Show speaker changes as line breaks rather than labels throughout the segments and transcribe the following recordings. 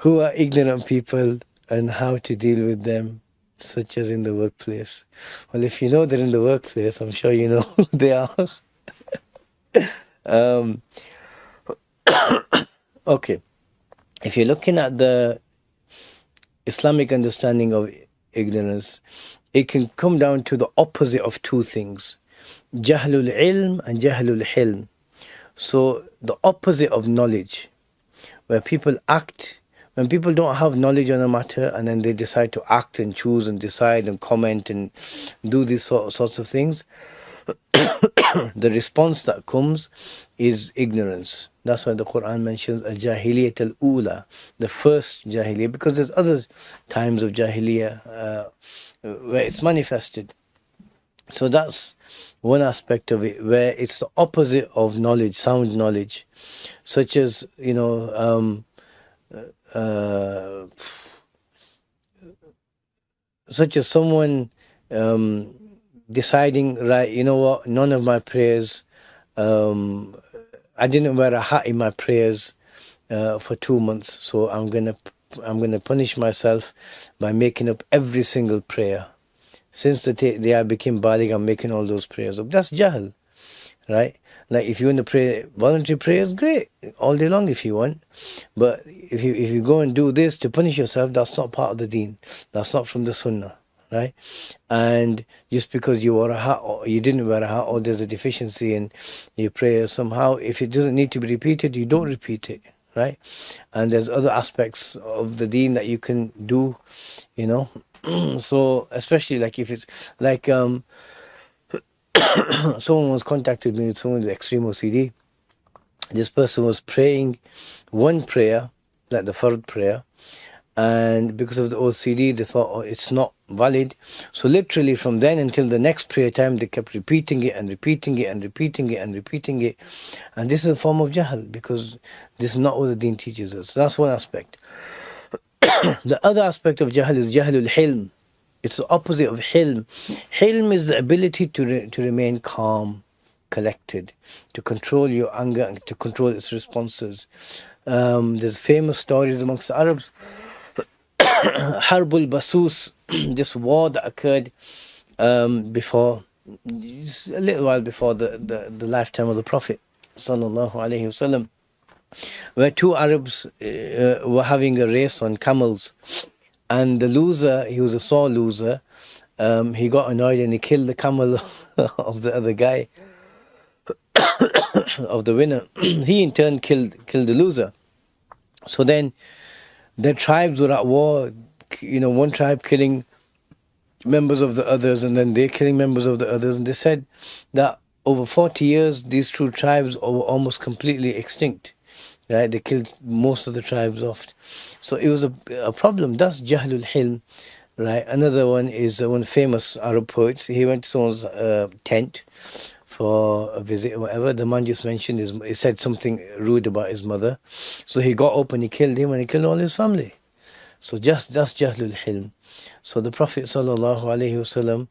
who are ignorant people and how to deal with them, such as in the workplace. Well, if you know they're in the workplace, I'm sure you know who they are. um, okay, if you're looking at the Islamic understanding of ignorance, it can come down to the opposite of two things: jahlul ilm and jahlul hilm. So the opposite of knowledge, where people act, when people don't have knowledge on a matter and then they decide to act and choose and decide and comment and do these sorts of things, the response that comes is ignorance. That's why the Quran mentions a jahiliyat al-ula, the first jahiliyah, because there's other times of jahiliyah where it's manifested. So that's one aspect of it, where it's the opposite of knowledge, sound knowledge, such as, such as someone deciding, right, you know what, none of my prayers, I didn't wear a hat in my prayers for 2 months, so I'm gonna punish myself by making up every single prayer. Since the day I became baligh, I'm making all those prayers up. That's jahl, right? Like if you want to pray voluntary prayers, great, all day long if you want. But if you go and do this to punish yourself, that's not part of the deen. That's not from the sunnah, right? And just because you wore a hat or you didn't wear a hat, or there's a deficiency in your prayer somehow, if it doesn't need to be repeated, you don't repeat it, right? And there's other aspects of the deen that you can do, So especially like if it's like someone was contacted me with someone with extreme OCD. This person was praying one prayer, like the fard prayer, and because of the OCD they thought, oh, it's not valid. So literally from then until the next prayer time they kept repeating it and repeating it and repeating it and repeating it. And this is a form of jahl, because this is not what the deen teaches us. So that's one aspect. The other aspect of jahl is jahlul hilm. It's the opposite of hilm. Hilm is the ability to remain calm, collected, to control your anger and to control its responses. There's famous stories amongst the Arabs. Harbul Basus, this war that occurred before, a little while before the lifetime of the Prophet sallallahu alaihi wasallam, where two Arabs were having a race on camels, and the loser, he was a sore loser, he got annoyed and he killed the camel of the other guy, of the winner. He in turn killed the loser. So then the tribes were at war, one tribe killing members of the others, and then they're killing members of the others, and they said that over 40 years these two tribes were almost completely extinct. Right, they killed most of the tribes off. So it was a problem. That's jahlul hilm, right? Another one is one famous Arab poet. He went to someone's tent for a visit or whatever. The man just mentioned he said something rude about his mother. So he got up and he killed him and he killed all his family. So that's jahlul hilm. So the Prophet sallallahu alaihi wasallam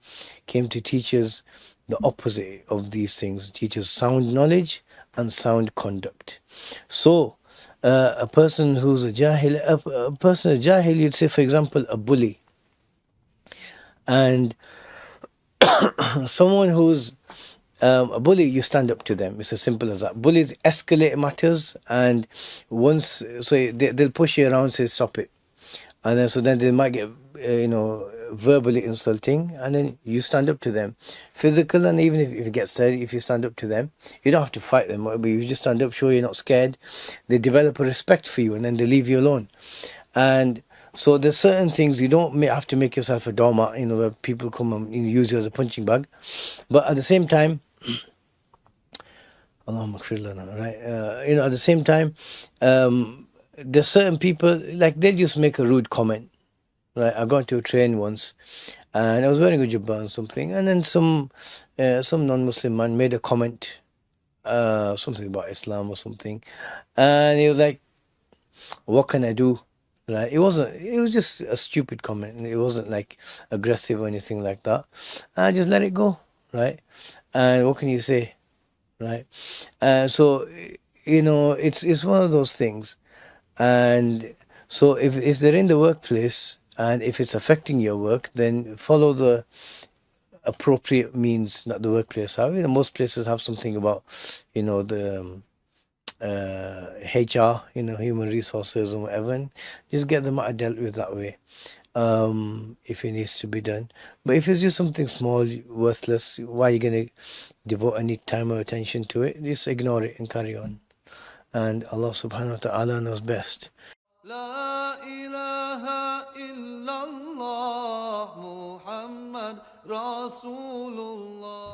came to teach us the opposite of these things. Teach us sound knowledge and sound conduct. So a person who's a jahil, you'd say, for example, a bully. And someone who's a bully, you stand up to them. It's as simple as that. Bullies escalate matters, and once, so they'll push you around, say stop it, and then they might get verbally insulting, and then you stand up to them, physical. And even if it gets said, if you stand up to them, you don't have to fight them, but you just stand up, show you're not scared. They develop a respect for you, and then they leave you alone. And so there's certain things you don't have to make yourself a doormat, where people come and use you as a punching bag. But at the same time, Allahumma ighfir lana, right? At the same time, there's certain people, like, they'll just make a rude comment. Right, I got to a train once, and I was wearing a jubbah or something, and then some non-Muslim man made a comment, something about Islam or something, and he was like, "What can I do?" Right? It was just a stupid comment. It wasn't like aggressive or anything like that. I just let it go, right? And what can you say, right? So it's one of those things, and So if they're in the workplace and if it's affecting your work, then follow the appropriate means, not the workplace. However, most places have something about, the HR, human resources or whatever, and just get them dealt with that way, if it needs to be done. But if it's just something small, worthless, why are you going to devote any time or attention to it? Just ignore it and carry on. And Allah subhanahu wa ta'ala knows best.
لا إله إلا الله محمد رسول الله